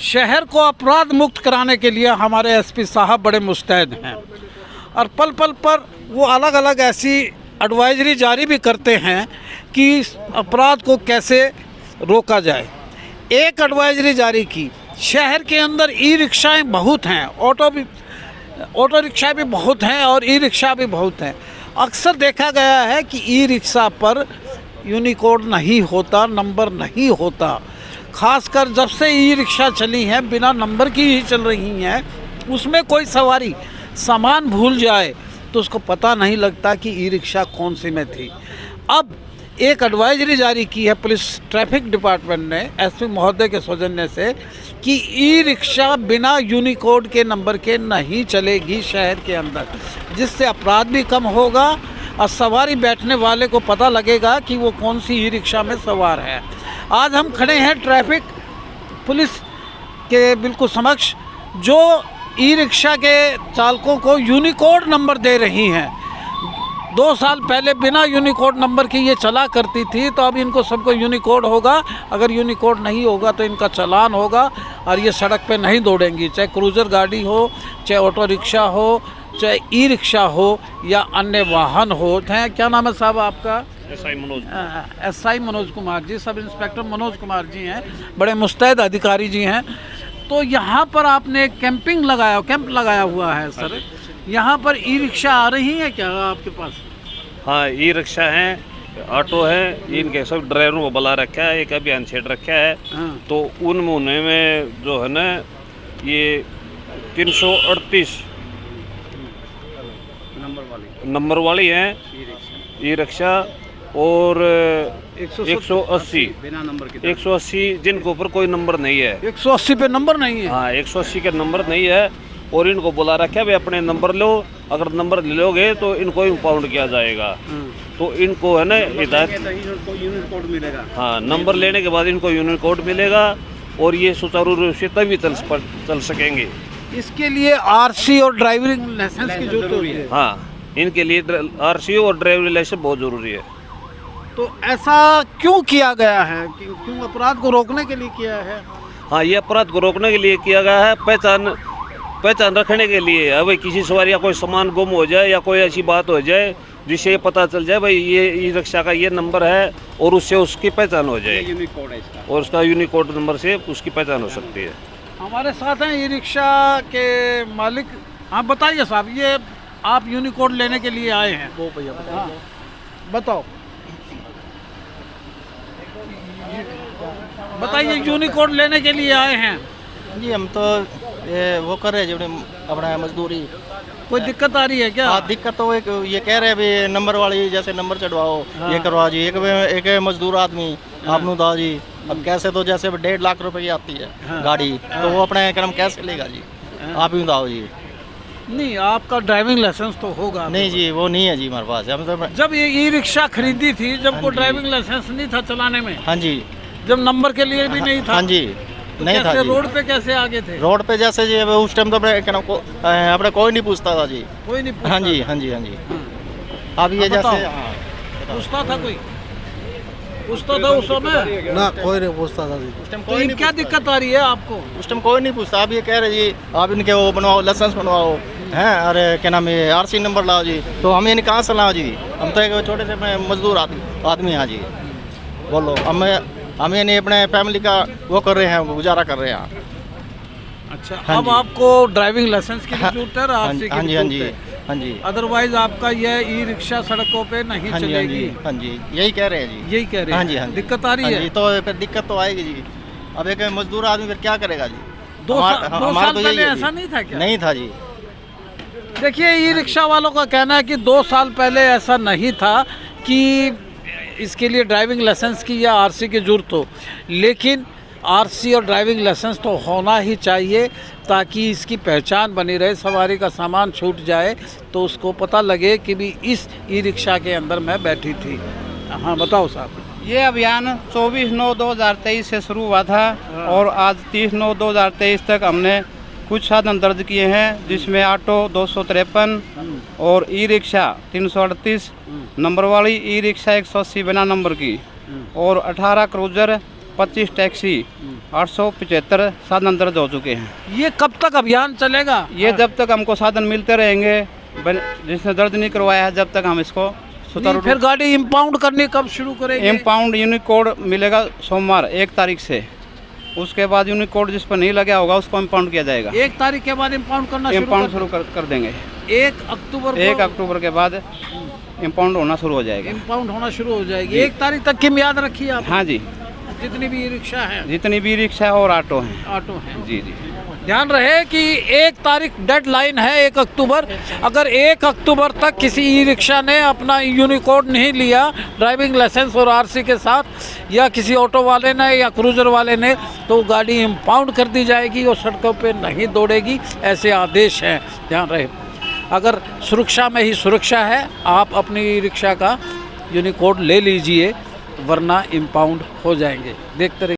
शहर को अपराध मुक्त कराने के लिए हमारे एसपी साहब बड़े मुस्तैद हैं और पल पल पर वो अलग अलग ऐसी एडवाइजरी जारी भी करते हैं कि अपराध को कैसे रोका जाए। एक एडवाइजरी जारी की, शहर के अंदर ई रिक्शाएँ बहुत हैं, ऑटो रिक्शा भी बहुत हैं और ई रिक्शा भी बहुत हैं। अक्सर देखा गया है कि ई रिक्शा पर यूनिकोड नहीं होता, नंबर नहीं होता। खासकर जब से ई रिक्शा चली हैं, बिना नंबर की ही चल रही हैं, उसमें कोई सवारी सामान भूल जाए तो उसको पता नहीं लगता कि ई रिक्शा कौन सी में थी। अब एक एडवाइजरी जारी की है पुलिस ट्रैफिक डिपार्टमेंट ने एसपी महोदय के सौजन्य से कि ई रिक्शा बिना यूनिकोड के नंबर के नहीं चलेगी शहर के अंदर, जिससे अपराध भी कम होगा और सवारी बैठने वाले को पता लगेगा कि वो कौन सी ई रिक्शा में सवार है। आज हम खड़े हैं ट्रैफिक पुलिस के बिल्कुल समक्ष, जो ई रिक्शा के चालकों को यूनिकोड नंबर दे रही हैं। 2 साल पहले बिना यूनिकोड नंबर की ये चला करती थी, तो अब इनको सबको यूनिकोड होगा। अगर यूनिकोड नहीं होगा तो इनका चालान होगा और ये सड़क पे नहीं दौड़ेंगी, चाहे क्रूज़र गाड़ी हो, चाहे ऑटो रिक्शा हो, चाहे ई रिक्शा हो या अन्य वाहन हो। क्या नाम है साहब आपका? SI Manoj Kumar ji, sub inspector Manoj Kumar ji हैं, बड़े मुस्तैद अधिकारी जी हैं। तो यहाँ पर आपने कैंप लगाया हुआ है सर। यहाँ पर ई रिक्शा आ रही है क्या आपके पास? हाँ, ई रिक्शा हैं, ऑटो है, इनके सब ड्राइवरों को बुला रखा है, एक अभियान छेड़ रखा है। हाँ। तो उनमें में जो है ना ये 338 नंबर वाली हैं ई रिक्शा और 180 बिना नंबर के, 180 जिनके ऊपर कोई नंबर नहीं है। 180 पे नंबर नहीं है? हाँ, 180 के नंबर नहीं है और इनको बुला रखा है, भाई अपने नंबर लो, अगर नंबर लोगे तो इनको इम्पाउंड किया जाएगा। तो इनको है ना यूनिकोड मिलेगा। हाँ, नंबर लेने के बाद इनको यूनिकोड मिलेगा और ये सुचारू रूप से तभी चल सकेंगे। इसके लिए आरसी और ड्राइविंग लाइसेंस की जरूरत होती है। हाँ, इनके लिए आरसी और ड्राइविंग लाइसेंस बहुत ज़रूरी है। तो ऐसा क्यों किया गया है? क्यों अपराध को रोकने के लिए किया है? हाँ, ये अपराध को रोकने के लिए किया गया है, पहचान रखने के लिए। अब किसी सवारी या कोई सामान गुम हो जाए या कोई ऐसी बात हो जाए जिससे ये पता चल जाए भाई ये ई रिक्शा का ये नंबर है और उससे उसकी पहचान हो जाए, यूनिकोड है इसका, और उसका यूनिकोड नंबर से उसकी पहचान हो सकती है। हमारे साथ हैं ई रिक्शा के मालिक। हाँ बताइए साहब, ये आप यूनिकोड लेने के लिए आए हैं? वो भैया बताओ, बताइए यूनिकोड लेने के लिए आए हैं? जी हम तो ये वो कर रहे हैं अपना मजदूरी। कोई दिक्कत आ रही है क्या? हाँ, दिक्कत तो ये कह रहे हैं भी नंबर वाली जैसे नंबर चढ़वाओ। हाँ। ये करवा जी, एक मजदूर आदमी आपनू दा जी। अब कैसे तो जैसे 1.5 लाख रुपए की आती है। हाँ। गाड़ी। हाँ। तो वो अपने क्रम कैसे लेगा जी? हाँ। आप ही दाओ जी। नहीं, आपका ड्राइविंग लाइसेंस तो होगा? नहीं जी, वो नहीं है जी हमारे पास। हम तो जब ये ई रिक्शा खरीदी थी, जब को ड्राइविंग लाइसेंस नहीं था चलाने में? हाँ जी। जब नंबर के लिए भी नहीं था? हाँ जी, तो नहीं था जी। रोड पे कैसे आगे थे? रोड पे जैसे जी उस टाइम तो अपने कोई नहीं पूछता था जी। कोई नहीं पूछता? हाँ जी, हाँ जी, हाँ जी। अब ये जैसे पूछता था कोई? पूछता था उस समय? ना, कोई नहीं पूछता था जी। उस टाइम कोई नहीं। क्या दिक्कत आ रही है आपको? उस टाइम कोई नहीं पूछता। आप ये कह रहे जी आप इनके वो बनवाओ, लाइसेंस बनवाओ हैं, अरे क्या नाम है आरसी नंबर लाओ जी। तो हम इन्हें कहाँ से लाओ जी? हम तो एक छोटे से मजदूर आदमी हैं जी। बोलो, हम ये नहीं अपने फैमिली का वो कर रहे हैं, गुजारा कर रहे हैं। अच्छा, हाँ, अब आपको ड्राइविंग लाइसेंस की जरूरत है? हाँ जी, हाँ जी, हाँ जी। अदरवाइज आपका यह ई रिक्शा सड़कों पे नहीं चलेगी? हाँ जी, यही कह रहे हैं जी। यही कह रहे हैं? हाँ जी, हाँ जी। दिक्कत आ रही है? तो फिर दिक्कत तो आएगी जी। अब एक मजदूर आदमी फिर क्या करेगा जी? 2 साल पहले ऐसा नहीं था क्या? नहीं था जी। देखिए, ई रिक्शा वालों का कहना है कि 2 साल पहले ऐसा नहीं था कि इसके लिए ड्राइविंग लाइसेंस की या आरसी की जरूरत हो, लेकिन आरसी और ड्राइविंग लाइसेंस तो होना ही चाहिए ताकि इसकी पहचान बनी रहे। सवारी का सामान छूट जाए तो उसको पता लगे कि भी इस ई रिक्शा के अंदर मैं बैठी थी। हाँ बताओ साहब। ये अभियान 24/9/2023 से शुरू हुआ था और आज 30/9/2023 तक हमने कुछ साधन दर्ज किए हैं, जिसमें ऑटो 253 और ई रिक्शा 338 नंबर वाली, ई रिक्शा 180 बिना नंबर की और 18 क्रूजर 25 टैक्सी, 875 साधन दर्ज हो चुके हैं। ये कब तक अभियान चलेगा? ये जब तक हमको साधन मिलते रहेंगे, जिसने दर्ज नहीं करवाया है, जब तक हम इसको सुचारू फिर गाड़ी इम्पाउंड करनी कब शुरू करेंगे? इम्पाउंड यूनिकोड मिलेगा सोमवार 1 तारीख से। उसके बाद यूनिकोड जिस पर नहीं लगा होगा उसको इम्पाउंड किया जाएगा। 1 तारीख के बाद इम्पाउंड करना इम्पाउंड शुरू कर देंगे। 1 अक्टूबर 1 अक्टूबर के बाद इम्पाउंड होना शुरू हो जाएगा। इम्पाउंड होना शुरू हो जाएगी। 1 तारीख तक की याद रखिए आप। हाँ जी, जितनी भी रिक्शा है, जितनी भी रिक्शा और ऑटो हैं। ऑटो हैं, जी जी, ध्यान रहे कि 1 तारीख डेडलाइन है, 1 अक्टूबर। अगर 1 अक्टूबर तक किसी ई रिक्शा ने अपना यूनिकोड नहीं लिया ड्राइविंग लाइसेंस और आरसी के साथ, या किसी ऑटो वाले ने या क्रूजर वाले ने, तो गाड़ी इम्पाउंड कर दी जाएगी और सड़कों पे नहीं दौड़ेगी। ऐसे आदेश हैं, ध्यान रहे। अगर सुरक्षा में ही सुरक्षा है, आप अपनी ई रिक्शा का यूनिकोड ले लीजिए, वरना इम्पाउंड हो जाएंगे। देखते रहिए।